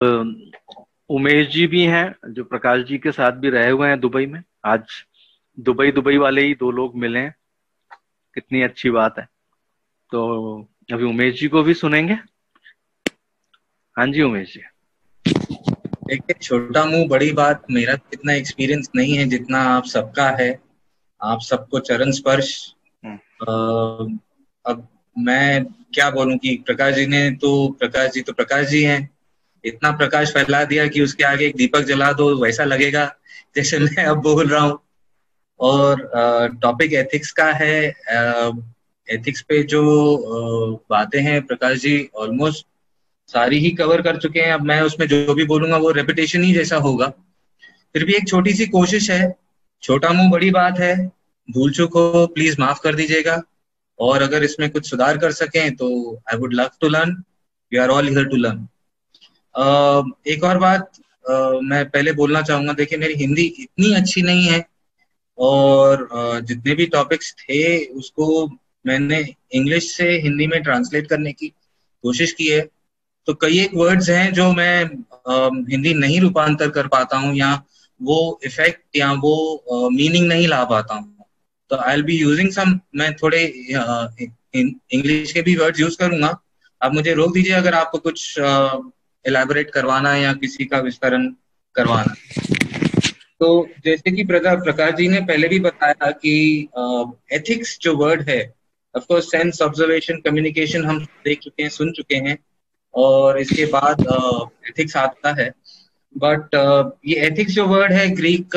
उमेश जी भी हैं जो प्रकाश जी के साथ भी रहे हुए हैं दुबई में। आज दुबई दुबई वाले ही दो लोग मिले हैं, कितनी अच्छी बात है। तो अभी उमेश जी को भी सुनेंगे। हाँ जी उमेश जी। देखिए, छोटा मुंह बड़ी बात। मेरा तो इतना एक्सपीरियंस नहीं है जितना आप सबका है। आप सबको चरण स्पर्श। हम्म। अब मैं क्या बोलूं कि प्रकाश जी तो प्रकाश जी हैं। इतना प्रकाश फैला दिया कि उसके आगे एक दीपक जला दो, वैसा लगेगा जैसे मैं अब बोल रहा हूँ। और टॉपिक एथिक्स का है। एथिक्स पे जो बातें हैं, प्रकाश जी ऑलमोस्ट सारी ही कवर कर चुके हैं। अब मैं उसमें जो भी बोलूंगा वो रेपिटेशन ही जैसा होगा। फिर भी एक छोटी सी कोशिश है। छोटा मुंह बड़ी बात है। भूल चूक हो प्लीज माफ कर दीजिएगा। और अगर इसमें कुछ सुधार कर सकें तो I would love to learn. We are all here to learn. एक और बात मैं पहले बोलना चाहूंगा। देखिए, मेरी हिंदी इतनी अच्छी नहीं है। और जितने भी टॉपिक्स थे उसको मैंने इंग्लिश से हिंदी में ट्रांसलेट करने की कोशिश की है। तो कई एक वर्ड्स हैं जो मैं हिंदी नहीं रूपांतर कर पाता हूँ, या वो इफेक्ट या वो मीनिंग नहीं ला पाता हूँ। तो I will be using some, मैं थोड़े इंग्लिश के भी वर्ड्स यूज करूंगा। आप मुझे रोक दीजिए अगर आपको कुछ एलैबोरेट करवाना है या किसी का विस्तरण करवाना है। तो जैसे कि प्रकाश जी ने पहले भी बताया कि एथिक्स जो वर्ड है, of course sense observation communication हम देख चुके हैं, सुन चुके हैं। और इसके बाद एथिक्स आता है। बट ये एथिक्स जो वर्ड है, ग्रीक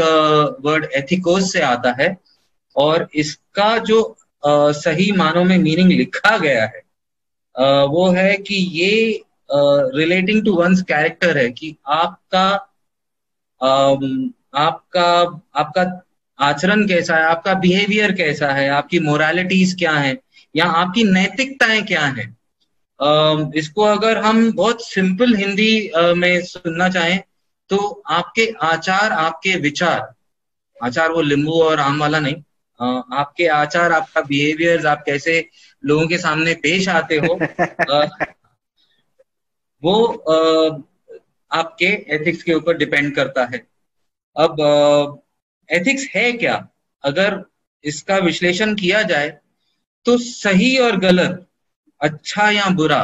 वर्ड एथिकोस से आता है। और इसका जो सही मानों में मीनिंग लिखा गया है, वो है कि ये रिलेटिंग टू वंस कैरेक्टर है, कि आपका आपका आपका आचरण कैसा है, आपका बिहेवियर कैसा है, आपकी मोरालिटीज क्या है, या आपकी नैतिकताएं क्या है। इसको अगर हम बहुत सिंपल हिंदी में सुनना चाहें तो आपके आचार, आपके विचार, आचार वो लींबू और आम वाला नहीं, आपके आचार, आपका बिहेवियर, आप कैसे लोगों के सामने पेश आते हो, अ, वो आपके एथिक्स के ऊपर डिपेंड करता है। अब एथिक्स है क्या? अगर इसका विश्लेषण किया जाए तो सही और गलत, अच्छा या बुरा,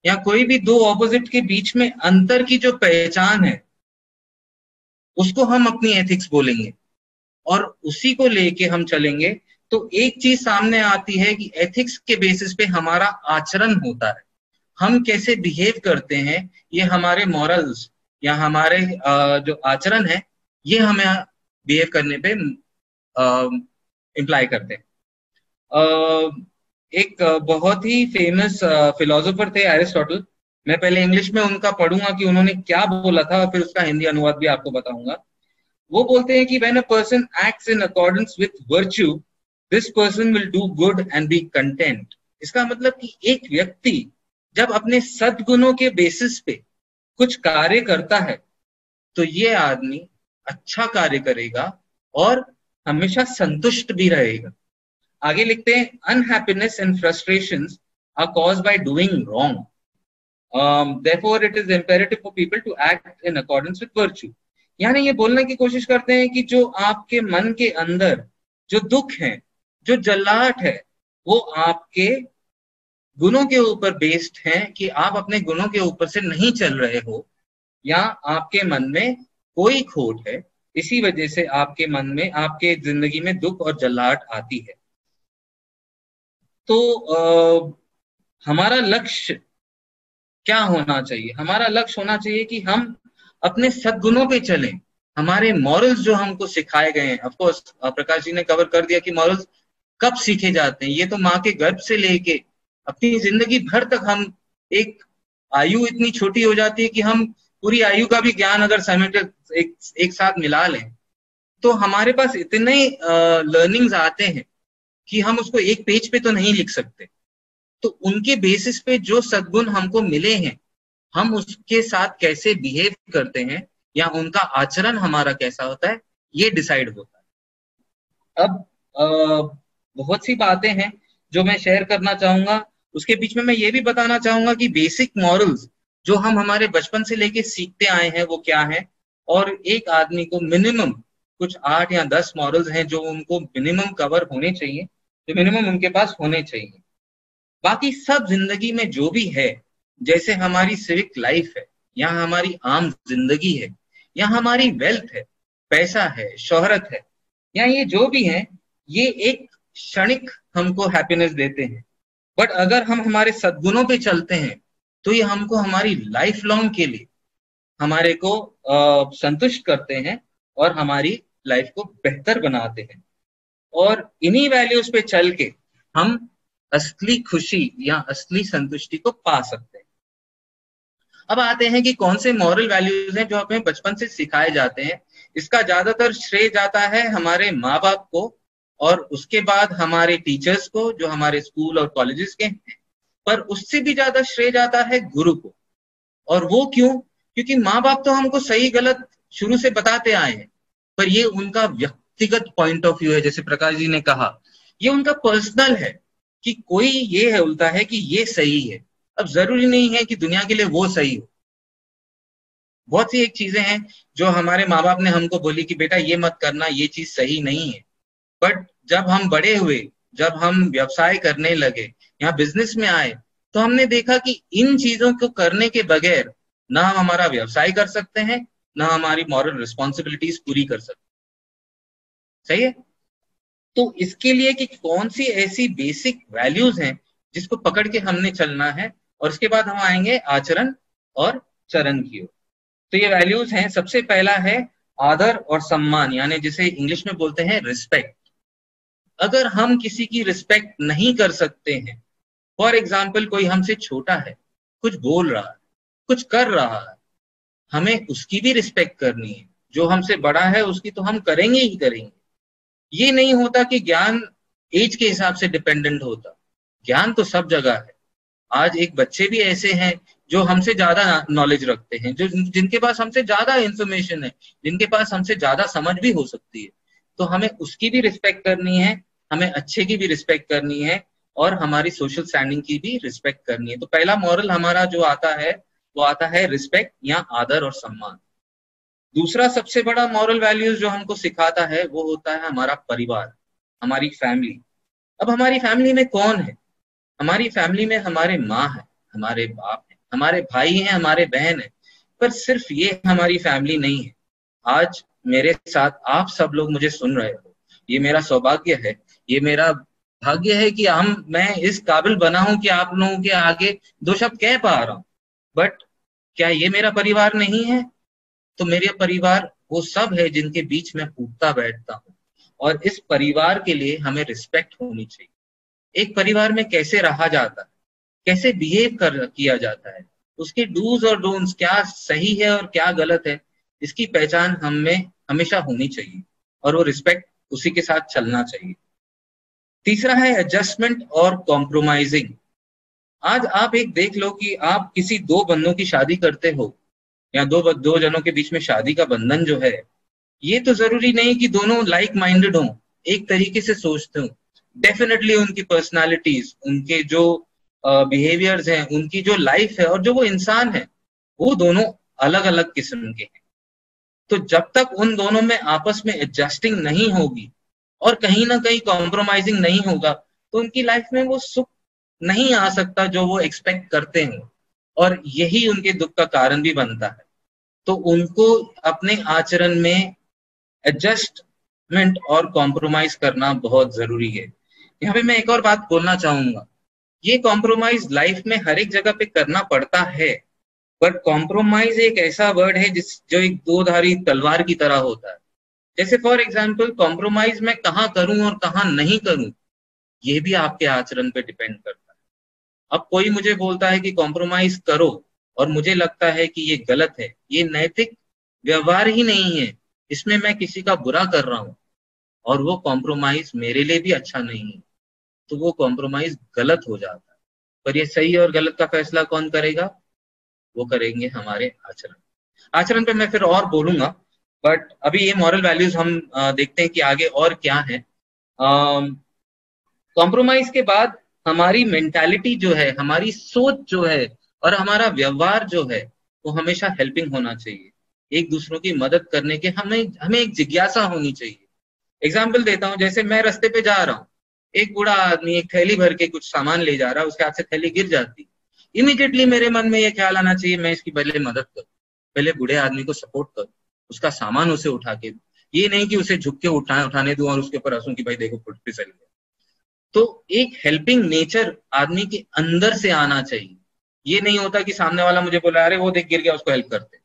या कोई भी दो ऑपोजिट के बीच में अंतर की जो पहचान है, उसको हम अपनी एथिक्स बोलेंगे। और उसी को लेके हम चलेंगे तो एक चीज सामने आती है कि एथिक्स के बेसिस पे हमारा आचरण होता है। हम कैसे बिहेव करते हैं, ये हमारे मॉरल्स या हमारे जो आचरण है, ये हमें बिहेव करने पे इम्प्लाई करते हैं। एक बहुत ही फेमस फिलोसोफर थे एरिस्टोटल। मैं पहले इंग्लिश में उनका पढ़ूंगा कि उन्होंने क्या बोला था, और फिर उसका हिंदी अनुवाद भी आपको बताऊंगा। वो बोलते हैं कि when a person acts in accordance with virtue, this person will do good and B content. इसका मतलब कि एक व्यक्ति जब अपने सद्गुणों के बेसिस पे कुछ कार्य करता है तो ये आदमी अच्छा कार्य करेगा और हमेशा संतुष्ट भी रहेगा। आगे लिखते हैं, unhappiness and frustrations are caused by doing wrong, therefore it is imperative for people to act in accordance with virtue। यानी ये बोलने की कोशिश करते हैं कि जो आपके मन के अंदर जो दुख है, जो जल्लाहट है, वो आपके गुणों के ऊपर बेस्ड है, कि आप अपने गुणों के ऊपर से नहीं चल रहे हो, या आपके मन में कोई खोट है, इसी वजह से आपके मन में, आपके जिंदगी में दुख और जल्लाहट आती है। तो हमारा लक्ष्य क्या होना चाहिए? हमारा लक्ष्य होना चाहिए कि हम अपने सद्गुणों पे चलें। हमारे मॉरल्स जो हमको सिखाए गए हैं, ऑफ कोर्स प्रकाश जी ने कवर कर दिया कि मॉरल्स कब सीखे जाते हैं। ये तो माँ के गर्भ से लेके अपनी जिंदगी भर तक हम, एक आयु इतनी छोटी हो जाती है कि हम पूरी आयु का भी ज्ञान अगर समेट एक साथ मिला लें तो हमारे पास इतने लर्निंग्स आते हैं कि हम उसको एक पेज पे तो नहीं लिख सकते। तो उनके बेसिस पे जो सद्गुण हमको मिले हैं, हम उसके साथ कैसे बिहेव करते हैं, या उनका आचरण हमारा कैसा होता है, ये डिसाइड होता है। अब बहुत सी बातें हैं जो मैं शेयर करना चाहूंगा। उसके बीच में मैं ये भी बताना चाहूंगा कि बेसिक मॉरल्स जो हम हमारे बचपन से लेके सीखते आए हैं वो क्या है, और एक आदमी को मिनिमम कुछ 8 या 10 मॉरल्स हैं जो उनको मिनिमम कवर होने चाहिए, जो मिनिमम उनके पास होने चाहिए। बाकी सब जिंदगी में जो भी है, जैसे हमारी सिविक लाइफ है, या हमारी आम जिंदगी है, या हमारी वेल्थ है, पैसा है, शोहरत है, या ये जो भी है, ये एक क्षणिक हमको हैप्पीनेस देते हैं। बट अगर हम हमारे सद्गुणों पे चलते हैं तो ये हमको हमारी लाइफ लॉन्ग के लिए हमारे को संतुष्ट करते हैं और हमारी लाइफ को बेहतर बनाते हैं। और इन्हीं वैल्यूज पे चल के हम असली खुशी या असली संतुष्टि को पा सकते हैं। अब आते हैं कि कौन से मॉरल वैल्यूज हैं जो हमें बचपन से सिखाए जाते हैं। इसका ज्यादातर श्रेय जाता है हमारे माँ बाप को, और उसके बाद हमारे टीचर्स को जो हमारे स्कूल और कॉलेजेस के हैं, पर उससे भी ज्यादा श्रेय जाता है गुरु को। और वो क्यों? क्योंकि माँ बाप तो हमको सही गलत शुरू से बताते आए हैं, पर ये उनका व्यक्तिगत पॉइंट ऑफ व्यू है। जैसे प्रकाश जी ने कहा, ये उनका पर्सनल है कि कोई ये है उल्टा है कि ये सही है। अब जरूरी नहीं है कि दुनिया के लिए वो सही हो। बहुत सी एक चीजें हैं जो हमारे माँ बाप ने हमको बोली कि बेटा ये मत करना, ये चीज सही नहीं है। बट जब हम बड़े हुए, जब हम व्यवसाय करने लगे, यहाँ बिजनेस में आए, तो हमने देखा कि इन चीजों को करने के बगैर ना हम हमारा व्यवसाय कर सकते हैं, ना हमारी मॉरल रिस्पॉन्सिबिलिटीज पूरी कर सकते। सही है? तो इसके लिए कि कौन सी ऐसी बेसिक वैल्यूज हैं जिसको पकड़ के हमने चलना है, और उसके बाद हम आएंगे आचरण और चरण की ओर। तो ये वैल्यूज हैं, सबसे पहला है आदर और सम्मान, यानी जिसे इंग्लिश में बोलते हैं रिस्पेक्ट। अगर हम किसी की रिस्पेक्ट नहीं कर सकते हैं, फॉर एग्जाम्पल कोई हमसे छोटा है, कुछ बोल रहा है, कुछ कर रहा है, हमें उसकी भी रिस्पेक्ट करनी है। जो हमसे बड़ा है उसकी तो हम करेंगे ही करेंगे। ये नहीं होता कि ज्ञान एज के हिसाब से डिपेंडेंट होता, ज्ञान तो सब जगह है। आज एक बच्चे भी ऐसे हैं जो हमसे ज्यादा नॉलेज रखते हैं, जो जिनके पास हमसे ज्यादा इंफॉर्मेशन है, जिनके पास हमसे ज्यादा समझ भी हो सकती है। तो हमें उसकी भी रिस्पेक्ट करनी है, हमें अच्छे की भी रिस्पेक्ट करनी है, और हमारी सोशल स्टैंडिंग की भी रिस्पेक्ट करनी है। तो पहला मॉरल हमारा जो आता है वो आता है रिस्पेक्ट या आदर और सम्मान। दूसरा सबसे बड़ा मॉरल वैल्यूज जो हमको सिखाता है वो होता है हमारा परिवार, हमारी फैमिली। अब हमारी फैमिली में कौन है? हमारी फैमिली में हमारे माँ है, हमारे बाप है, हमारे भाई हैं, हमारे बहन है। पर सिर्फ ये हमारी फैमिली नहीं है। आज मेरे साथ आप सब लोग मुझे सुन रहे हो, ये मेरा सौभाग्य है, ये मेरा भाग्य है कि मैं इस काबिल बना हूं कि आप लोगों के आगे दो शब्द कह पा रहा हूं। बट क्या ये मेरा परिवार नहीं है? तो मेरे परिवार वो सब है जिनके बीच में उठता बैठता हूँ, और इस परिवार के लिए हमें रिस्पेक्ट होनी चाहिए। एक परिवार में कैसे रहा जाता है, कैसे बिहेव किया जाता है, उसके डूज और डोंट्स, क्या सही है और क्या गलत है, इसकी पहचान हमें हमेशा होनी चाहिए, और वो रिस्पेक्ट उसी के साथ चलना चाहिए। तीसरा है एडजस्टमेंट और कॉम्प्रोमाइजिंग। आज आप एक देख लो कि आप किसी दो बंदों की शादी करते हो, या दो जनों के बीच में शादी का बंधन जो है, ये तो जरूरी नहीं कि दोनों लाइक माइंडेड हों, एक तरीके से सोचते हो। डेफिनेटली उनकी पर्सनालिटीज, उनके जो बिहेवियर्स हैं, उनकी जो लाइफ है और जो वो इंसान है, वो दोनों अलग अलग किस्म के हैं। तो जब तक उन दोनों में आपस में एडजस्टिंग नहीं होगी और कहीं ना कहीं कॉम्प्रोमाइजिंग नहीं होगा, तो उनकी लाइफ में वो सुख नहीं आ सकता जो वो एक्सपेक्ट करते हैं, और यही उनके दुख का कारण भी बनता है। तो उनको अपने आचरण में एडजस्टमेंट और कॉम्प्रोमाइज करना बहुत जरूरी है। यहाँ पे मैं एक और बात बोलना चाहूंगा, ये कॉम्प्रोमाइज लाइफ में हर एक जगह पे करना पड़ता है, बट कॉम्प्रोमाइज एक ऐसा वर्ड है जो एक दो धारी तलवार की तरह होता है। जैसे फॉर एग्जाम्पल, कॉम्प्रोमाइज मैं कहाँ करूं और कहाँ नहीं करूं, ये भी आपके आचरण पे डिपेंड करता है। अब कोई मुझे बोलता है कि कॉम्प्रोमाइज करो, और मुझे लगता है कि ये गलत है, ये नैतिक व्यवहार ही नहीं है, इसमें मैं किसी का बुरा कर रहा हूं, और वो कॉम्प्रोमाइज मेरे लिए भी अच्छा नहीं है, तो वो कॉम्प्रोमाइज गलत हो जाता है। पर ये सही और गलत का फैसला कौन करेगा? वो करेंगे हमारे आचरण। आचरण पे मैं फिर और बोलूंगा, बट अभी ये मॉरल वैल्यूज हम देखते हैं कि आगे और क्या है। कॉम्प्रोमाइज के बाद हमारी मेंटालिटी जो है, हमारी सोच जो है, और हमारा व्यवहार जो है वो हमेशा हेल्पिंग होना चाहिए, एक दूसरों की मदद करने के हमें हमें एक जिज्ञासा होनी चाहिए। एग्जाम्पल देता हूँ, जैसे मैं रास्ते पे जा रहा हूँ, एक बूढ़ा आदमी एक थैली भर के कुछ सामान ले जा रहा है, उसके हाथ से थैली गिर जाती, इमीडिएटली मेरे मन में ये ख्याल आना चाहिए मैं इसकी पहले मदद करूँ, पहले बूढ़े आदमी को सपोर्ट करूँ, उसका सामान उसे उठा के दूं। ये नहीं कि उसे झुक के उठाने दूं और उसके ऊपर हंसूं कि भाई देखो फुट फिसल गया। तो एक हेल्पिंग नेचर आदमी के अंदर से आना चाहिए। ये नहीं होता कि सामने वाला मुझे बोला अरे वो देख गिर गया उसको हेल्प करते,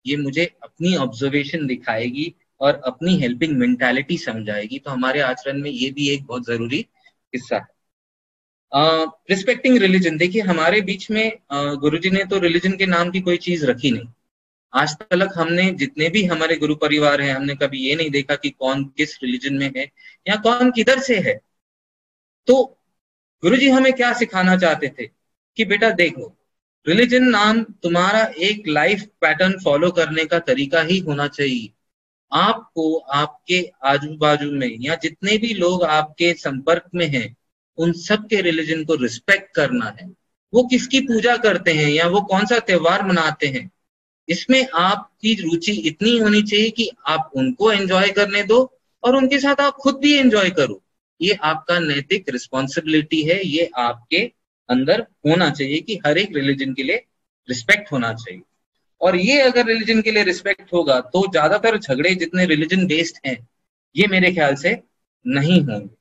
ये मुझे अपनी ऑब्जर्वेशन दिखाएगी और अपनी हेल्पिंग मेंटालिटी समझाएगी। तो हमारे आचरण में ये भी एक बहुत जरूरी हिस्सा है। रिस्पेक्टिंग रिलीजन, देखिए हमारे बीच में गुरुजी ने तो रिलीजन के नाम की कोई चीज रखी नहीं। आज तक हमने जितने भी हमारे गुरु परिवार हैं, हमने कभी ये नहीं देखा कि कौन किस रिलीजन में है या कौन किधर से है। तो गुरुजी हमें क्या सिखाना चाहते थे कि बेटा देखो, रिलीजन नाम तुम्हारा एक लाइफ पैटर्न फॉलो करने का तरीका ही होना चाहिए। आपको आपके आजू बाजू में या जितने भी लोग आपके संपर्क में हैं, उन सब के रिलीजन को रिस्पेक्ट करना है। वो किसकी पूजा करते हैं या वो कौन सा त्योहार मनाते हैं, इसमें आपकी रुचि इतनी होनी चाहिए कि आप उनको एंजॉय करने दो और उनके साथ आप खुद भी एंजॉय करो। ये आपका नैतिक रिस्पॉन्सिबिलिटी है, ये आपके अंदर होना चाहिए कि हर एक रिलीजन के लिए रिस्पेक्ट होना चाहिए। और ये अगर रिलीजन के लिए रिस्पेक्ट होगा तो ज्यादातर झगड़े जितने रिलीजन बेस्ड हैं ये मेरे ख्याल से नहीं होंगे।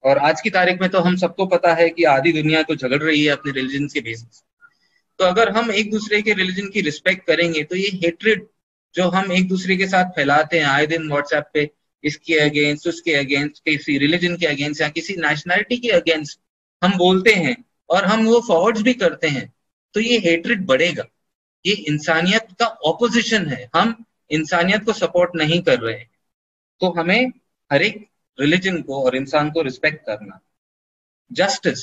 और आज की तारीख में तो हम सबको पता है कि आधी दुनिया तो झगड़ रही है अपने रिलीजन के बेसिस। तो अगर हम एक दूसरे के रिलीजन की रिस्पेक्ट करेंगे तो ये हेट्रेड जो हम एक दूसरे के साथ फैलाते हैं आए दिन व्हाट्सएप पे, इसके अगेंस्ट उसके अगेंस्ट, किसी रिलीजन के अगेंस्ट या किसी नेशनलिटी के अगेंस्ट हम बोलते हैं और हम वो फॉरवर्ड्स भी करते हैं, तो ये हेट्रेड बढ़ेगा। ये इंसानियत का ऑपोजिशन है, हम इंसानियत को सपोर्ट नहीं कर रहे हैं। तो हमें हर एक रिलीजन को और इंसान को रिस्पेक्ट करना। जस्टिस,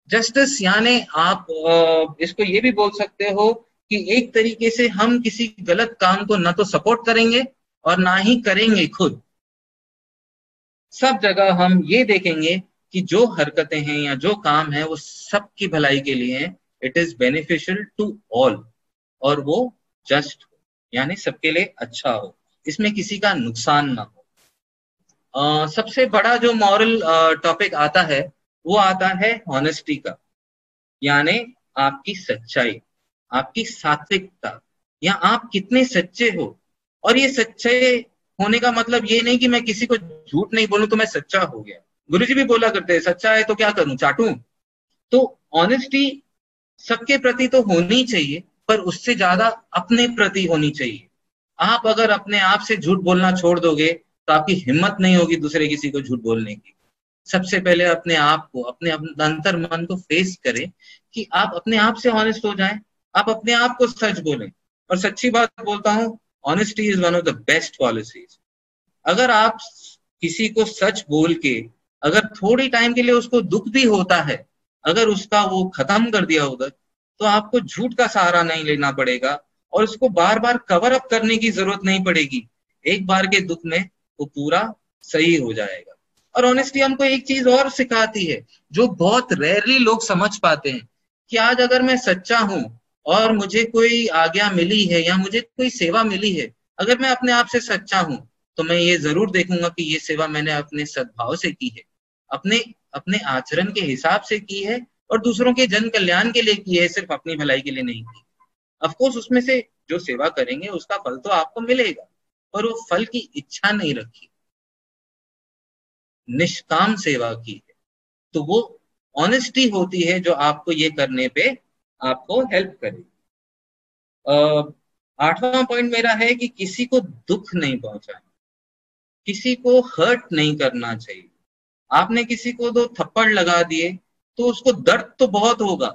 जस्टिस यानी आप इसको ये भी बोल सकते हो कि एक तरीके से हम किसी गलत काम को ना तो सपोर्ट करेंगे और ना ही करेंगे खुद। सब जगह हम ये देखेंगे कि जो हरकतें हैं या जो काम है वो सबकी भलाई के लिए है, it is beneficial to all, और वो जस्ट हो यानी सबके लिए अच्छा हो, इसमें किसी का नुकसान ना हो। सबसे बड़ा जो मॉरल टॉपिक आता है वो आता है ऑनेस्टी का, यानी आपकी सच्चाई, आपकी सात्विकता, या आप कितने सच्चे हो। और ये सच्चे होने का मतलब ये नहीं कि मैं किसी को झूठ नहीं बोलूं तो मैं सच्चा हो गया। गुरुजी भी बोला करते हैं सच्चा है तो क्या करूं, चाटूं। तो ऑनेस्टी सबके प्रति तो होनी चाहिए, पर उससे ज्यादा अपने प्रति होनी चाहिए। आप अगर अपने आप से झूठ बोलना छोड़ दोगे तो आपकी हिम्मत नहीं होगी दूसरे किसी को झूठ बोलने की। सबसे पहले अपने आप को, अपने अंतर मन को फेस करें कि आप अपने आप से ऑनेस्ट हो जाएं, आप अपने आप को सच बोलें। और सच्ची बात बोलता हूं, honesty is one of the best policies. अगर आप किसी को सच बोल के अगर थोड़ी टाइम के लिए उसको दुख भी होता है, अगर उसका वो खत्म कर दिया उधर, तो आपको झूठ का सहारा नहीं लेना पड़ेगा और उसको बार बार कवर अप करने की जरूरत नहीं पड़ेगी। एक बार के दुख में वो पूरा सही हो जाएगा। और ऑनेस्टी हमको एक चीज और सिखाती है जो बहुत रेयरली लोग समझ पाते हैं, कि आज अगर मैं सच्चा हूं और मुझे कोई आज्ञा मिली है या मुझे कोई सेवा मिली है, अगर मैं अपने आप से सच्चा हूं तो मैं ये जरूर देखूंगा कि ये सेवा मैंने अपने सद्भाव से की है, अपने अपने आचरण के हिसाब से की है और दूसरों के जन कल्याण के लिए की है, सिर्फ अपनी भलाई के लिए नहीं की। ऑफकोर्स उसमें से जो सेवा करेंगे उसका फल तो आपको मिलेगा, पर वो फल की इच्छा नहीं रखी, निष्काम सेवा की है। तो वो ऑनेस्टी होती है जो आपको ये करने पे आपको हेल्प करेगी। 8वां पॉइंट मेरा है कि किसी को दुख नहीं पहुंचाना, किसी को हर्ट नहीं करना चाहिए। आपने किसी को 2 थप्पड़ लगा दिए तो उसको दर्द तो बहुत होगा,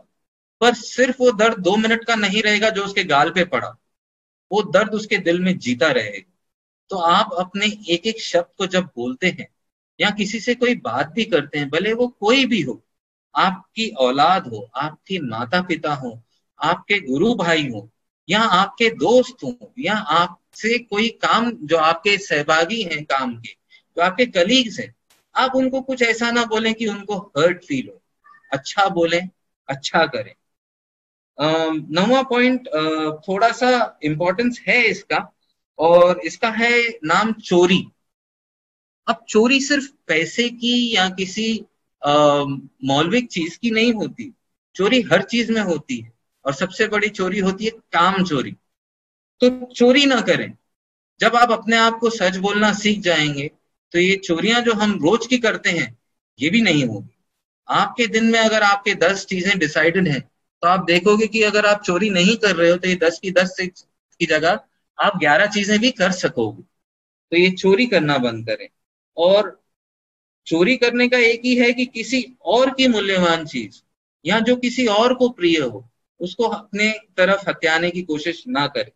पर सिर्फ वो दर्द 2 मिनट का नहीं रहेगा जो उसके गाल पे पड़ा, वो दर्द उसके दिल में जीता रहेगा। तो आप अपने एक एक शब्द को जब बोलते हैं या किसी से कोई बात भी करते हैं, भले वो कोई भी हो, आपकी औलाद हो, आपके माता पिता हो, आपके गुरु भाई हो, या आपके दोस्त हो, या आपसे कोई काम जो आपके सहभागी हैं काम के, जो आपके कलीग्स हैं, आप उनको कुछ ऐसा ना बोलें कि उनको हर्ट फील हो। अच्छा बोलें, अच्छा करें। 9वां पॉइंट थोड़ा सा इंपॉर्टेंस है इसका, और इसका है नाम चोरी। अब चोरी सिर्फ पैसे की या किसी मौलिक चीज की नहीं होती, चोरी हर चीज में होती है, और सबसे बड़ी चोरी होती है काम चोरी। तो चोरी ना करें। जब आप अपने आप को सच बोलना सीख जाएंगे तो ये चोरियां जो हम रोज की करते हैं ये भी नहीं होगी। आपके दिन में अगर आपके 10 चीजें डिसाइडेड हैं तो आप देखोगे कि अगर आप चोरी नहीं कर रहे हो तो ये 10 की 10 की जगह आप 11 चीजें भी कर सकोगे। तो ये चोरी करना बंद करें। और चोरी करने का एक ही है कि किसी और की मूल्यवान चीज या जो किसी और को प्रिय हो उसको अपने तरफ हथियाने की कोशिश ना करें।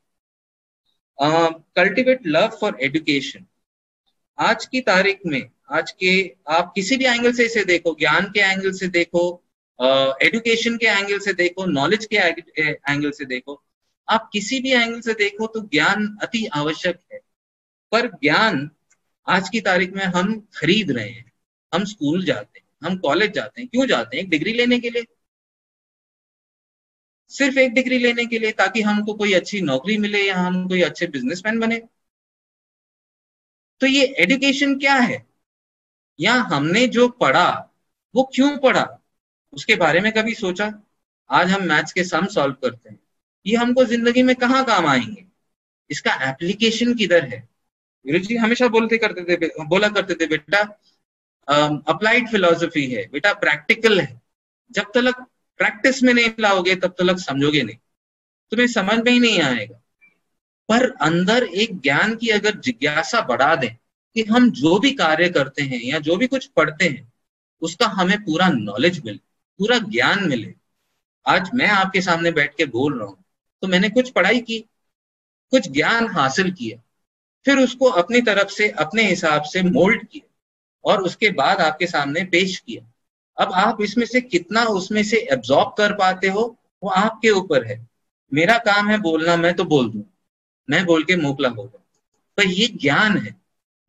Cultivate love for education. आज की तारीख में, आज के, आप किसी भी एंगल से इसे देखो, ज्ञान के एंगल से देखो, एजुकेशन के एंगल से देखो, नॉलेज के एंगल से देखो, आप किसी भी एंगल से देखो तो ज्ञान अति आवश्यक है। पर ज्ञान आज की तारीख में हम खरीद रहे हैं। हम स्कूल जाते हैं, हम कॉलेज जाते हैं, क्यों जाते हैं? एक डिग्री लेने के लिए, सिर्फ एक डिग्री लेने के लिए, ताकि हमको कोई अच्छी नौकरी मिले या हम कोई अच्छे बिजनेसमैन बने। तो ये एजुकेशन क्या है? या हमने जो पढ़ा वो क्यों पढ़ा, उसके बारे में कभी सोचा? आज हम मैथ्स के सम सॉल्व करते हैं, ये हमको जिंदगी में कहाँ काम आएंगे? इसका एप्लीकेशन किधर है? गुरु जी हमेशा बोला करते थे, बेटा अप्लाइड फिलोसफी है, बेटा प्रैक्टिकल है। जब तक प्रैक्टिस में नहीं लाओगे तब तक समझोगे नहीं, तुम्हें समझ में ही नहीं आएगा। पर अंदर एक ज्ञान की अगर जिज्ञासा बढ़ा दें कि हम जो भी कार्य करते हैं या जो भी कुछ पढ़ते हैं उसका हमें पूरा नॉलेज मिले, पूरा ज्ञान मिले। आज मैं आपके सामने बैठ के बोल रहा हूं तो मैंने कुछ पढ़ाई की, कुछ ज्ञान हासिल किया, फिर उसको अपनी तरफ से अपने हिसाब से मोल्ड किया और उसके बाद आपके सामने पेश किया। अब आप इसमें से कितना उसमें से एब्जॉर्ब कर पाते हो वो आपके ऊपर है। मेरा काम है बोलना, मैं तो बोल दूं, मैं बोल के मोकला होगा। पर ये ज्ञान है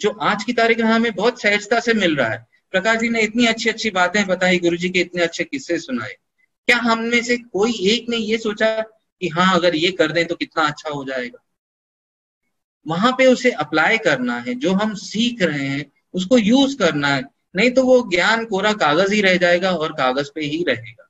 जो आज की तारीख में हमें बहुत सहजता से मिल रहा है। प्रकाश जी ने इतनी अच्छी अच्छी बातें बताई, गुरु जी के इतने अच्छे किस्से सुनाए। क्या हम में से कोई एक ने ये सोचा कि हाँ अगर ये कर दें तो कितना अच्छा हो जाएगा? वहां पे उसे अप्लाई करना है, जो हम सीख रहे हैं उसको यूज करना है, नहीं तो वो ज्ञान कोरा कागज ही रह जाएगा और कागज पे ही रहेगा।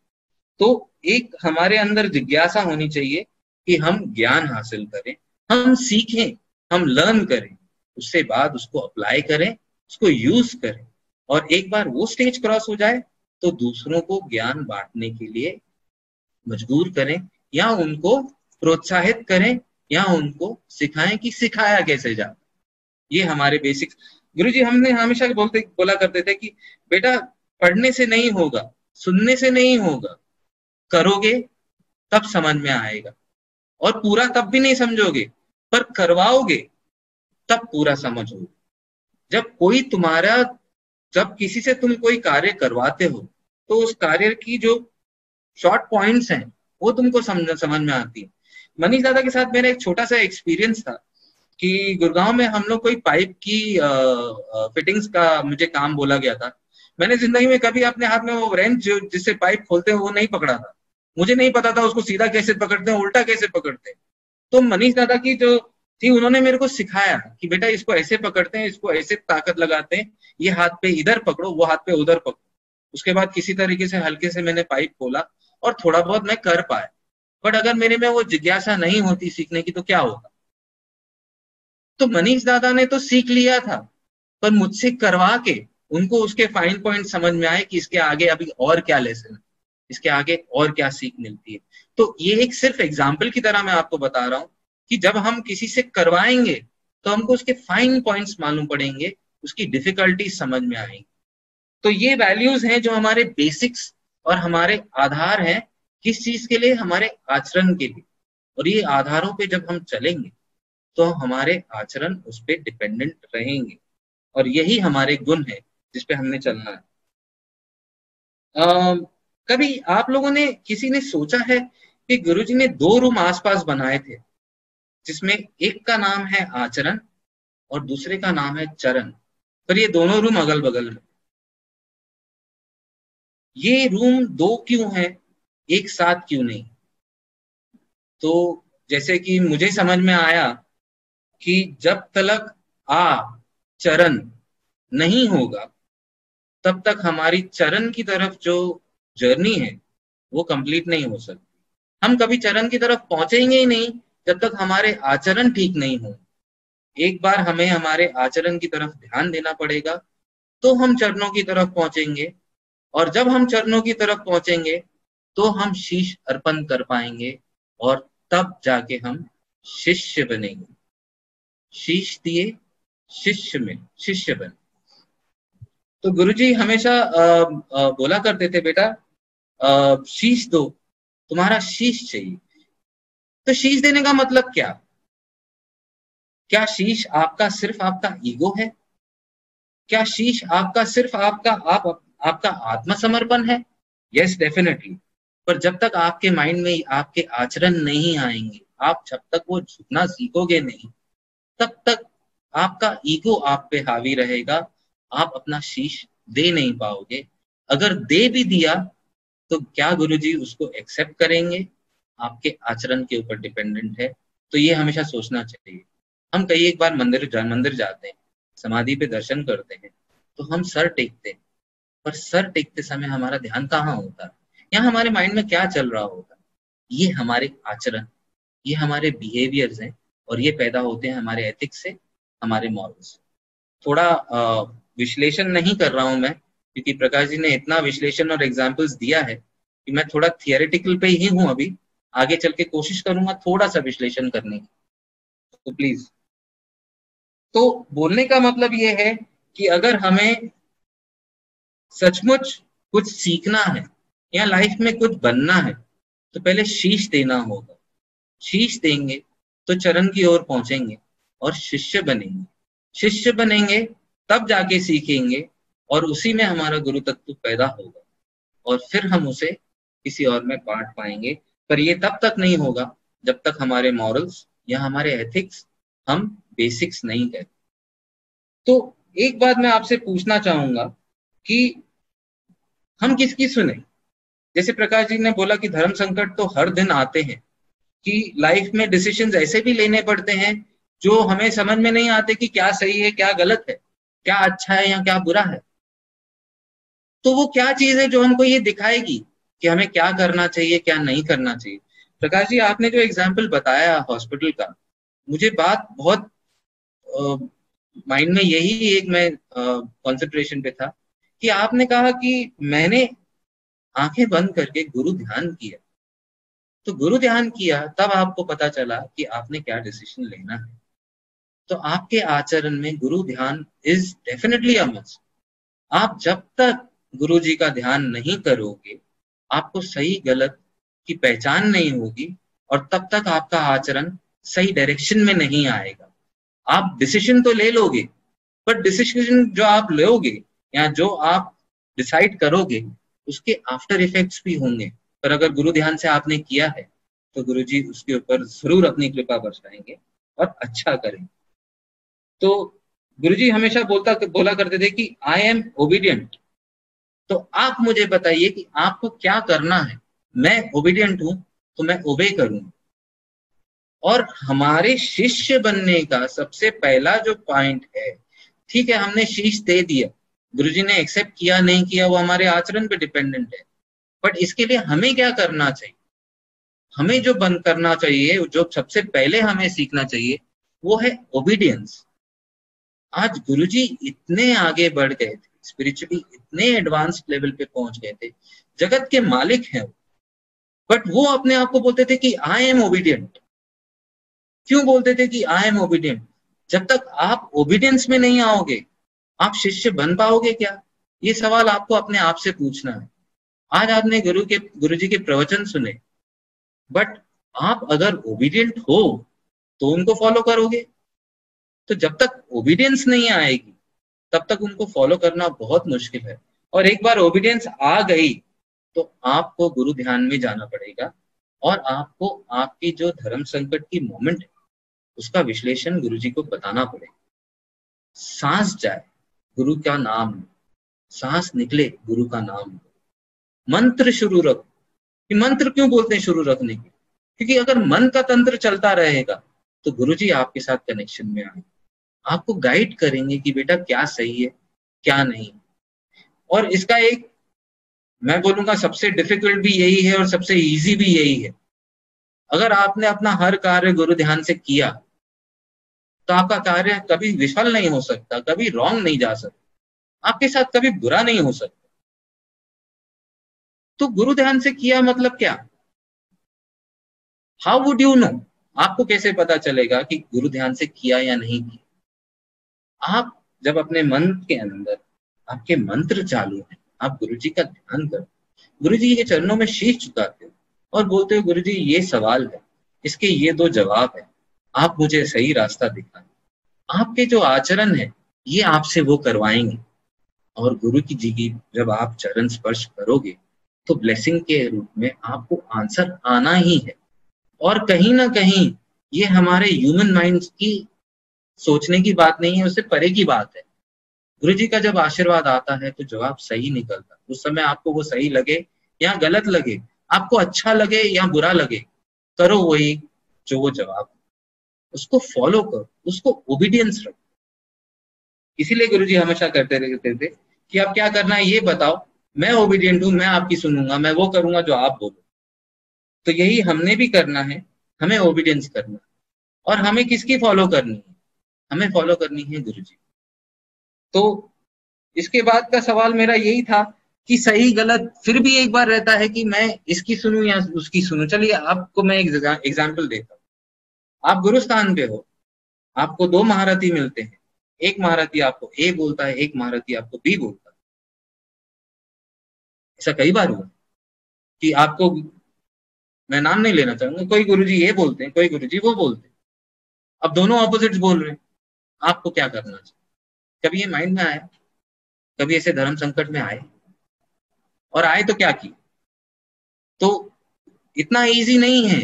तो एक हमारे अंदर जिज्ञासा होनी चाहिए कि हम ज्ञान हासिल करें, हम सीखें, हम लर्न करें, उससे बाद उसको अप्लाई करें, उसको यूज करें, और एक बार वो स्टेज क्रॉस हो जाए तो दूसरों को ज्ञान बांटने के लिए मजबूर करें या उनको प्रोत्साहित करें या उनको सिखाएं कि सिखाया कैसे जाता। ये हमारे बेसिक्स। गुरुजी हमने हमेशा बोला करते थे कि बेटा पढ़ने से नहीं होगा, सुनने से नहीं होगा, करोगे तब समझ में आएगा, और पूरा तब भी नहीं समझोगे, पर करवाओगे तब पूरा समझोगे। जब कोई तुम्हारा, जब किसी से तुम कोई कार्य करवाते हो तो उस कार्य की जो शॉर्ट पॉइंट्स हैं वो तुमको समझ में आती है। मनीष दादा के साथ मेरा एक छोटा सा एक्सपीरियंस था कि गुड़गांव में हम लोग कोई पाइप की फिटिंग्स का मुझे काम बोला गया था। मैंने जिंदगी में कभी अपने हाथ में वो रेंच जिससे पाइप खोलते हैं वो नहीं पकड़ा था। मुझे नहीं पता था उसको सीधा कैसे पकड़ते हैं, उल्टा कैसे पकड़ते हैं। तो मनीष दादा की जो थी उन्होंने मेरे को सिखाया कि बेटा इसको ऐसे पकड़ते हैं, इसको ऐसे ताकत लगाते हैं, ये हाथ पे इधर पकड़ो, वो हाथ पे उधर पकड़ो। उसके बाद किसी तरीके से हल्के से मैंने पाइप खोला और थोड़ा बहुत मैं कर पाया। बट अगर मेरे में वो जिज्ञासा नहीं होती सीखने की तो क्या होगा? तो मनीष दादा ने तो सीख लिया था, पर मुझसे करवा के उनको उसके फाइन पॉइंट समझ में आए कि इसके आगे अभी और क्या लेसन है, इसके आगे और क्या सीख मिलती है। तो ये एक सिर्फ एग्जाम्पल की तरह मैं आपको बता रहा हूं कि जब हम किसी से करवाएंगे तो हमको उसके फाइन पॉइंट्स मालूम पड़ेंगे, उसकी डिफिकल्टी समझ में आएंगी। तो ये वैल्यूज हैं जो हमारे बेसिक्स और हमारे आधार हैं, किस चीज के लिए? हमारे आचरण के लिए। और ये आधारों पे जब हम चलेंगे तो हमारे आचरण उस पर डिपेंडेंट रहेंगे, और यही हमारे गुण है जिस पे हमने चलना है। कभी आप लोगों ने, किसी ने सोचा है कि गुरुजी ने 2 रूम आसपास बनाए थे जिसमें एक का नाम है आचरण और दूसरे का नाम है चरण, पर ये दोनों रूम अगल बगल में। ये रूम 2 क्यों है, एक साथ क्यों नहीं? तो जैसे कि मुझे समझ में आया कि जब तक चरण नहीं होगा तब तक हमारी चरण की तरफ जो जर्नी है वो कंप्लीट नहीं हो सकती। हम कभी चरण की तरफ पहुंचेंगे ही नहीं जब तक हमारे आचरण ठीक नहीं हो। एक बार हमें हमारे आचरण की तरफ ध्यान देना पड़ेगा, तो हम चरणों की तरफ पहुंचेंगे। और जब हम चरणों की तरफ पहुंचेंगे तो हम शीश अर्पण कर पाएंगे, और तब जाके हम शिष्य बनेंगे। शीश दिए शिष्य बने। तो गुरुजी हमेशा बोला करते थे, बेटा शीश दो, तुम्हारा शीश चाहिए। तो शीश देने का मतलब क्या शीश आपका सिर्फ आपका ईगो है? क्या शीश आपका सिर्फ आपका आत्मसमर्पण है? Yes, definitely. पर जब तक आपके माइंड में आपके आचरण नहीं आएंगे, आप जब तक वो झुकना सीखोगे नहीं, तब तक आपका ईगो आप पे हावी रहेगा। आप अपना शीश दे नहीं पाओगे। अगर दे भी दिया तो क्या गुरुजी उसको एक्सेप्ट करेंगे? आपके आचरण के ऊपर डिपेंडेंट है। तो ये हमेशा सोचना चाहिए। हम कई एक बार मंदिर जाते हैं, समाधि पे दर्शन करते हैं, तो हम सर टेकते हैं, पर सर टेकते समय हमारा ध्यान कहाँ होता है? यहाँ हमारे माइंड में क्या चल रहा होता है? ये हमारे आचरण, ये हमारे बिहेवियर्स हैं, और ये पैदा होते हैं हमारे एथिक्स से, हमारे मॉरल्स। थोड़ा विश्लेषण नहीं कर रहा हूं मैं, क्योंकि प्रकाश जी ने इतना विश्लेषण और एग्जाम्पल्स दिया है कि मैं थोड़ा थियोरेटिकल पे ही हूं अभी। आगे चल के कोशिश करूंगा थोड़ा सा विश्लेषण करने की, तो प्लीज। तो बोलने का मतलब ये है कि अगर हमें सचमुच कुछ सीखना है या लाइफ में कुछ बनना है, तो पहले शीश देना होगा। शीश देंगे तो चरण की ओर पहुंचेंगे और शिष्य बनेंगे। शिष्य बनेंगे तब जाके सीखेंगे, और उसी में हमारा गुरु तत्व पैदा होगा, और फिर हम उसे किसी और में बांट पाएंगे। पर ये तब तक नहीं होगा जब तक हमारे मॉरल्स या हमारे एथिक्स हम बेसिक्स नहीं करें। तो एक बात मैं आपसे पूछना चाहूंगा कि हम किसकी सुने? जैसे प्रकाश जी ने बोला कि धर्म संकट तो हर दिन आते हैं, कि लाइफ में डिसीजंस ऐसे भी लेने पड़ते हैं जो हमें समझ में नहीं आते कि क्या सही है, क्या गलत है, क्या अच्छा है या क्या बुरा है। तो वो क्या चीज है जो हमको ये दिखाएगी कि हमें क्या करना चाहिए, क्या नहीं करना चाहिए? प्रकाश जी, आपने जो एग्जाम्पल बताया हॉस्पिटल का, मुझे बात बहुत माइंड में यही एक मैं कॉन्सेंट्रेशन पे था कि आपने कहा कि मैंने आंखें बंद करके गुरु ध्यान किया। तो गुरु ध्यान किया तब आपको पता चला कि आपने क्या डिसीजन लेना है। तो आपके आचरण में गुरु ध्यान इज डेफिनेटली अ मस्ट। आप जब तक गुरु जी का ध्यान नहीं करोगे, आपको सही गलत की पहचान नहीं होगी, और तब तक आपका आचरण सही डायरेक्शन में नहीं आएगा। आप डिसीजन तो ले लोगे, बट डिसीजन जो आप लोगे या जो आप डिसाइड करोगे, उसके आफ्टर इफेक्ट्स भी होंगे। पर अगर गुरु ध्यान से आपने किया है तो गुरु जी उसके ऊपर जरूर अपनी कृपा बरसाएंगे और अच्छा करेंगे। तो गुरु जी हमेशा बोला करते थे कि आई एम ओबीडियंट। तो आप मुझे बताइए कि आपको क्या करना है? मैं ओबीडियंट हूं तो मैं ओबे करूंगा। और हमारे शिष्य बनने का सबसे पहला जो पॉइंट है, ठीक है हमने शीश दे दिया, गुरुजी ने एक्सेप्ट किया नहीं किया वो हमारे आचरण पे डिपेंडेंट है, बट इसके लिए हमें क्या करना चाहिए? हमें जो बंद करना चाहिए, जो सबसे पहले हमें सीखना चाहिए, वो है ओबीडियंस। आज गुरुजी इतने आगे बढ़ गए थे, स्पिरिचुअली इतने एडवांस लेवल पे पहुंच गए थे, जगत के मालिक हैं, बट वो अपने आप को बोलते थे कि आई एम ओबीडियंट। क्यों बोलते थे कि आई एम ओबीडियंट? जब तक आप ओबीडियंस में नहीं आओगे, आप शिष्य बन पाओगे क्या? ये सवाल आपको अपने आप से पूछना है। आज आपने गुरु जी के प्रवचन सुने, बट आप अगर ओबीडियंट हो तो उनको फॉलो करोगे। तो जब तक ओबीडियंस नहीं आएगी तब तक उनको फॉलो करना बहुत मुश्किल है। और एक बार ओबीडियंस आ गई तो आपको गुरु ध्यान में जाना पड़ेगा, और आपको आपकी जो धर्म संकट की मोमेंट है उसका विश्लेषण गुरुजी को बताना पड़ेगा। सांस जाए गुरु का नाम लो, सांस निकले गुरु का नाम लो, मंत्र शुरू रखो। मंत्र क्यों बोलते हैं शुरू रखने के? क्योंकि अगर मन का तंत्र चलता रहेगा तो गुरुजी आपके साथ कनेक्शन में आएंगे, आपको गाइड करेंगे कि बेटा क्या सही है क्या नहीं। और इसका एक मैं बोलूंगा सबसे डिफिकल्ट भी यही है और सबसे इजी भी यही है। अगर आपने अपना हर कार्य गुरु ध्यान से किया तो आपका कार्य कभी विफल नहीं हो सकता, कभी रॉन्ग नहीं जा सकता, आपके साथ कभी बुरा नहीं हो सकता। तो गुरु ध्यान से किया मतलब क्या? How would you know? आपको कैसे पता चलेगा कि गुरु ध्यान से किया या नहीं किया? आप जब अपने मन के अंदर आपके मंत्र चालू है, आप गुरुजी का ध्यान करते, गुरुजी के चरणों में शीश झुकाते हो और बोलते हो गुरुजी ये सवाल है, इसके ये दो जवाब है, आप मुझे सही रास्ता दिखाएं। आपके जो आचरण है ये आपसे वो करवाएंगे। और गुरु की जी की जब आप चरण स्पर्श करोगे तो ब्लेसिंग के रूप में आपको आंसर आना ही है। और कहीं ना कहीं ये हमारे ह्यूमन माइंड की सोचने की बात नहीं है, उससे परे की बात है। गुरुजी का जब आशीर्वाद आता है तो जवाब सही निकलता। उस समय आपको वो सही लगे या गलत लगे, आपको अच्छा लगे या बुरा लगे, करो वही जो वो जवाब, उसको फॉलो करो, उसको ओबीडियंस रखो। इसीलिए गुरुजी हमेशा करते रहते थे कि आप क्या करना है ये बताओ, मैं ओबीडियंट हूं, मैं आपकी सुनूंगा, मैं वो करूंगा जो आप बोलो। तो यही हमने भी करना है, हमें ओबीडियंस करना है। और हमें किसकी फॉलो करनी है? हमें फॉलो करनी है गुरुजी। तो इसके बाद का सवाल मेरा यही था कि सही गलत फिर भी एक बार रहता है कि मैं इसकी सुनूं या उसकी सुनूं। चलिए आपको मैं एक एग्जाम्पल देता हूँ। आप गुरुस्थान पे हो, आपको दो महारथी मिलते हैं, एक महारथी आपको ए बोलता है, एक महारथी आपको बी बोलता है। ऐसा कई बार हुआ कि आपको, मैं नाम नहीं लेना चाहूंगा, कोई गुरुजी ये बोलते हैं, कोई गुरुजी वो बोलते हैं। अब दोनों ऑपोजिट्स बोल रहे हैं, आपको क्या करना चाहिए? कभी ये माइंड में आया? कभी ऐसे धर्म संकट में आए? और आए तो क्या किए? तो इतना इजी नहीं है।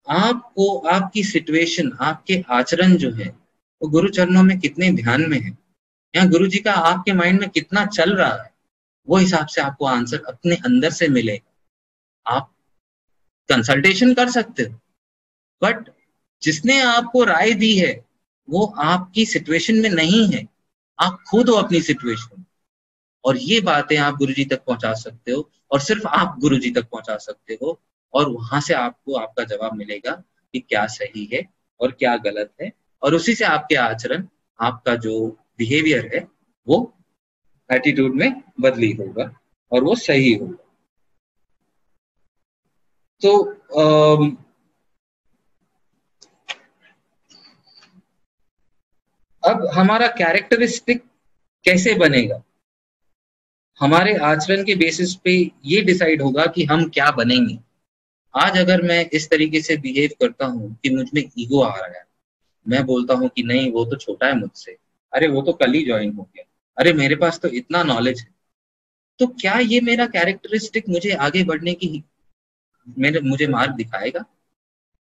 आपको आपकी सिचुएशन, आपके आचरण जो है वो गुरु चरणों में कितने ध्यान में है या गुरु जी का आपके माइंड में कितना चल रहा है, वो हिसाब से आपको आंसर अपने अंदर से मिलेगा। आप कंसल्टेशन कर सकते हो, बट जिसने आपको राय दी है वो आपकी सिचुएशन में नहीं है, आप खुद हो अपनी सिचुएशन। और ये बातें आप गुरुजी तक पहुंचा सकते हो और सिर्फ आप गुरुजी तक पहुंचा सकते हो। और वहां से आपको आपका जवाब मिलेगा कि क्या सही है और क्या गलत है। और उसी से आपके आचरण, आपका जो बिहेवियर है वो एटीट्यूड में बदली होगा और वो सही होगा। तो अब हमारा कैरेक्टरिस्टिक कैसे बनेगा? हमारे आचरण के बेसिस पे ये डिसाइड होगा कि हम क्या बनेंगे। आज अगर मैं इस तरीके से बिहेव करता हूँ कि मुझ में ईगो आ रहा है, मैं बोलता हूँ कि नहीं वो तो छोटा है मुझसे, अरे वो तो कल ही ज्वाइन हो गया, अरे मेरे पास तो इतना नॉलेज है, तो क्या ये मेरा कैरेक्टरिस्टिक मुझे आगे बढ़ने की मुझे मार्ग दिखाएगा?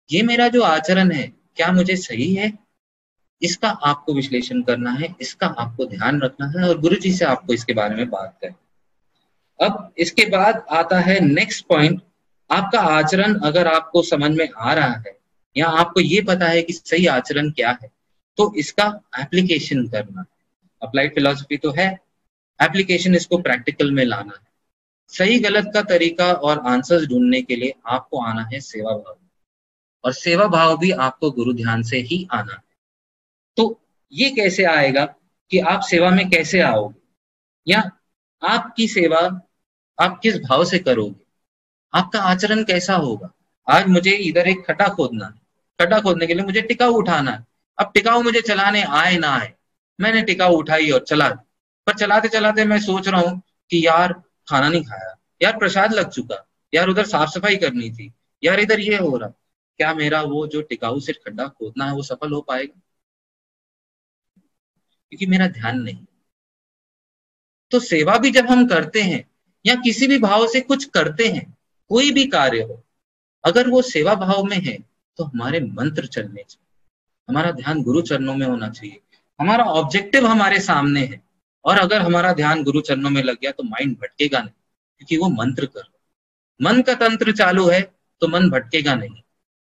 ये मेरा जो आचरण है क्या मुझे सही है? इसका आपको विश्लेषण करना है, इसका आपको ध्यान रखना है और गुरुजी से आपको इसके बारे में बात करना। अब इसके बाद आता है नेक्स्ट पॉइंट। आपका आचरण अगर आपको समझ में आ रहा है या आपको ये पता है कि सही आचरण क्या है, तो इसका एप्लीकेशन करना है। अप्लाइड फिलॉसफी तो है, एप्लीकेशन इसको प्रैक्टिकल में लाना है। सही गलत का तरीका और आंसर्स ढूंढने के लिए आपको आना है सेवा भाव, और सेवा भाव भी आपको गुरु ध्यान से ही आना है। तो ये कैसे आएगा कि आप सेवा में कैसे आओगे या आपकी सेवा आप किस भाव से करोगे, आपका आचरण कैसा होगा। आज मुझे इधर एक खड्डा खोदना है, खड्डा खोदने के लिए मुझे टिकाऊ उठाना है। अब टिकाऊ मुझे चलाने आए ना आए, मैंने टिकाऊ उठाई और चला दी, पर चलाते चलाते मैं सोच रहा हूँ कि यार खाना नहीं खाया, यार प्रसाद लग चुका, यार उधर साफ सफाई करनी थी, यार इधर ये हो रहा। क्या मेरा वो जो टिकाऊ से खड्डा खोदना है वो सफल हो पाएगा? क्योंकि मेरा ध्यान नहीं। तो सेवा भी जब हम करते हैं या किसी भी भाव से कुछ करते हैं, कोई भी कार्य हो, अगर वो सेवा भाव में है तो हमारे मंत्र चलने चाहिए, हमारा ध्यान गुरु चरणों में होना चाहिए, हमारा ऑब्जेक्टिव हमारे सामने है। और अगर हमारा ध्यान गुरु चरणों में लग गया तो माइंड भटकेगा नहीं, क्योंकि वो मंत्र कर, मन का तंत्र चालू है तो मन भटकेगा नहीं।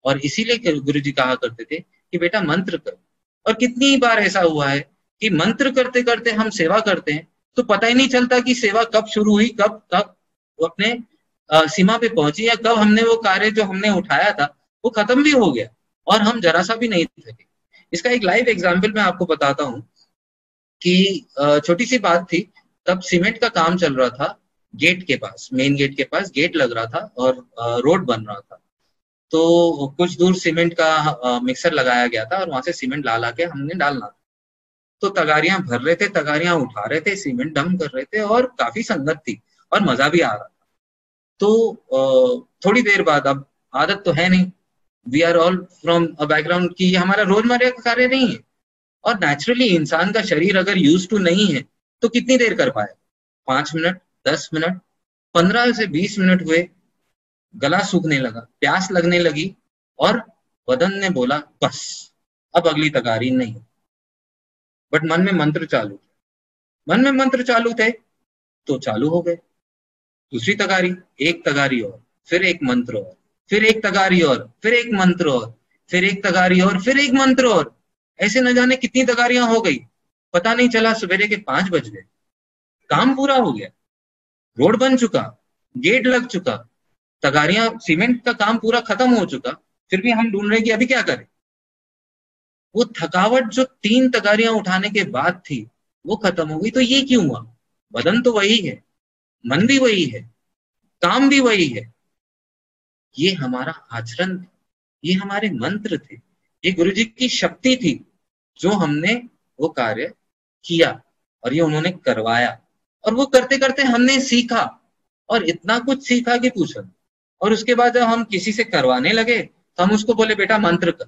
और इसीलिए गुरु जी कहा करते थे कि बेटा मंत्र कर। और कितनी बार ऐसा हुआ है कि मंत्र करते करते हम सेवा करते हैं तो पता ही नहीं चलता कि सेवा कब शुरू हुई, कब कब वो अपने सीमा पे पहुंची, या कब हमने वो कार्य जो हमने उठाया था वो खत्म भी हो गया और हम जरा सा भी नहीं थके। इसका एक लाइव एग्जाम्पल मैं आपको बताता हूँ कि छोटी सी बात थी। तब सीमेंट का काम चल रहा था गेट के पास, मेन गेट के पास गेट लग रहा था और रोड बन रहा था। तो कुछ दूर सीमेंट का मिक्सर लगाया गया था और वहां से सीमेंट ला के हमने डालना था। तो तगारियां भर रहे थे, तगारियां उठा रहे थे, सीमेंट डंप कर रहे थे और काफी संगत थी और मजा भी आ रहा था। तो थोड़ी देर बाद, अब आदत तो है नहीं, we are all from a background की ये हमारा रोजमर्रा का कार्य नहीं है। और नेचुरली इंसान का शरीर अगर यूज टू नहीं है तो कितनी देर कर पाए? 5 मिनट, 10 मिनट, 15 से 20 मिनट हुए, गला सूखने लगा, प्यास लगने लगी और बदन ने बोला बस अब अगली तगारी नहीं। बट मन में मंत्र चालू थे, मन में मंत्र चालू थे तो चालू हो गए। दूसरी तगारी, एक तगारी और, फिर एक मंत्र और, फिर एक तगारी और, फिर एक मंत्र और, फिर एक तगारी और, फिर एक मंत्र और। ऐसे न जाने कितनी तगारियां हो गई, पता नहीं चला सवेरे के 5 बज गए। काम पूरा हो गया, रोड बन चुका, गेट लग चुका, तगारियां, सीमेंट का काम पूरा खत्म हो चुका, फिर भी हम ढूंढ रहे कि अभी क्या करें। वो थकावट जो 3 तगारियां उठाने के बाद थी वो खत्म हो गई। तो ये क्यों हुआ? बदन तो वही है, मन भी वही है, काम भी वही है। ये हमारा आचरण, ये हमारे मंत्र थे, ये गुरु जी की शक्ति थी जो हमने वो कार्य किया और ये उन्होंने करवाया। और वो करते करते हमने सीखा और इतना कुछ सीखा कि पूछो। और उसके बाद जब हम किसी से करवाने लगे तो हम उसको बोले बेटा मंत्र कर,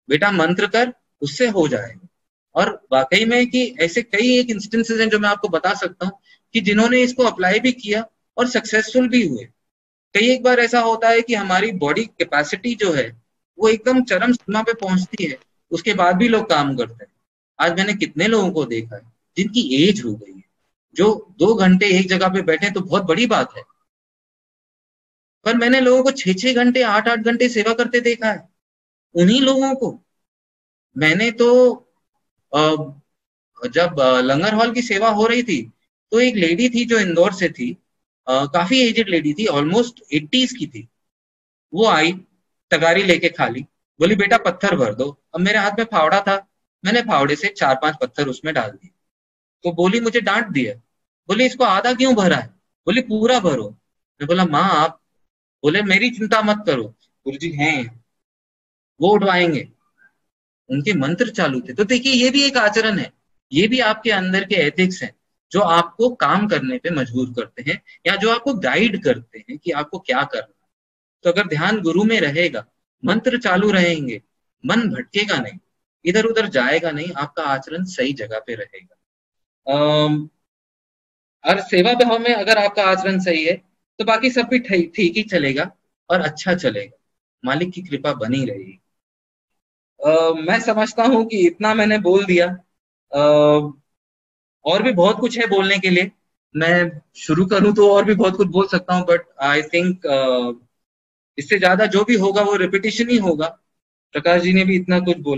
बेटा मंत्र कर, उससे हो जाएगा। और वाकई में कि ऐसे कई एक इंस्टेंसेस हैं जो मैं आपको बता सकता हूँ कि जिन्होंने इसको अप्लाई भी किया और सक्सेसफुल भी हुए। कई एक बार ऐसा होता है कि हमारी बॉडी कैपेसिटी जो है वो एकदम चरम सीमा पे पहुंचती है, उसके बाद भी लोग काम करते हैं। आज मैंने कितने लोगों को देखा है जिनकी एज हो गई है, जो 2 घंटे एक जगह पे बैठे तो बहुत बड़ी बात है, पर मैंने लोगों को 6-6 घंटे, 8-8 घंटे सेवा करते देखा है। उन्हीं लोगों को मैंने तो जब लंगर हॉल की सेवा हो रही थी तो एक लेडी थी जो इंदौर से थी, काफी एजेड लेडी थी, ऑलमोस्ट 80s की थी। वो आई, तगारी लेके खाली, बोली बेटा पत्थर भर दो। अब मेरे हाथ में फावड़ा था, मैंने फावड़े से 4-5 पत्थर उसमें डाल दिए। तो बोली मुझे डांट दिया, बोली इसको आधा क्यों भरा है? बोली पूरा भरो। मैं बोला माँ आप, बोले मेरी चिंता मत करो, गुरुजी हैं, वो उठवाएंगे। उनके मंत्र चालू थे। तो देखिए ये भी एक आचरण है, ये भी आपके अंदर के एथिक्स हैं जो आपको काम करने पे मजबूर करते हैं या जो आपको गाइड करते हैं कि आपको क्या करना है। तो अगर ध्यान गुरु में रहेगा, मंत्र चालू रहेंगे, मन भटकेगा नहीं, इधर उधर जाएगा नहीं, आपका आचरण सही जगह पे रहेगा। और सेवा भाव में अगर आपका आचरण सही है तो बाकी सब भी ठीक ही चलेगा और अच्छा चलेगा, मालिक की कृपा बनी रहेगी। मैं समझता हूँ कि इतना मैंने बोल दिया। और भी बहुत कुछ है बोलने के लिए, मैं शुरू करूं तो और भी बहुत कुछ बोल सकता हूँ, बट आई थिंक इससे ज्यादा जो भी होगा वो रिपीटिशन ही होगा। प्रकाश जी ने भी इतना कुछ बोला।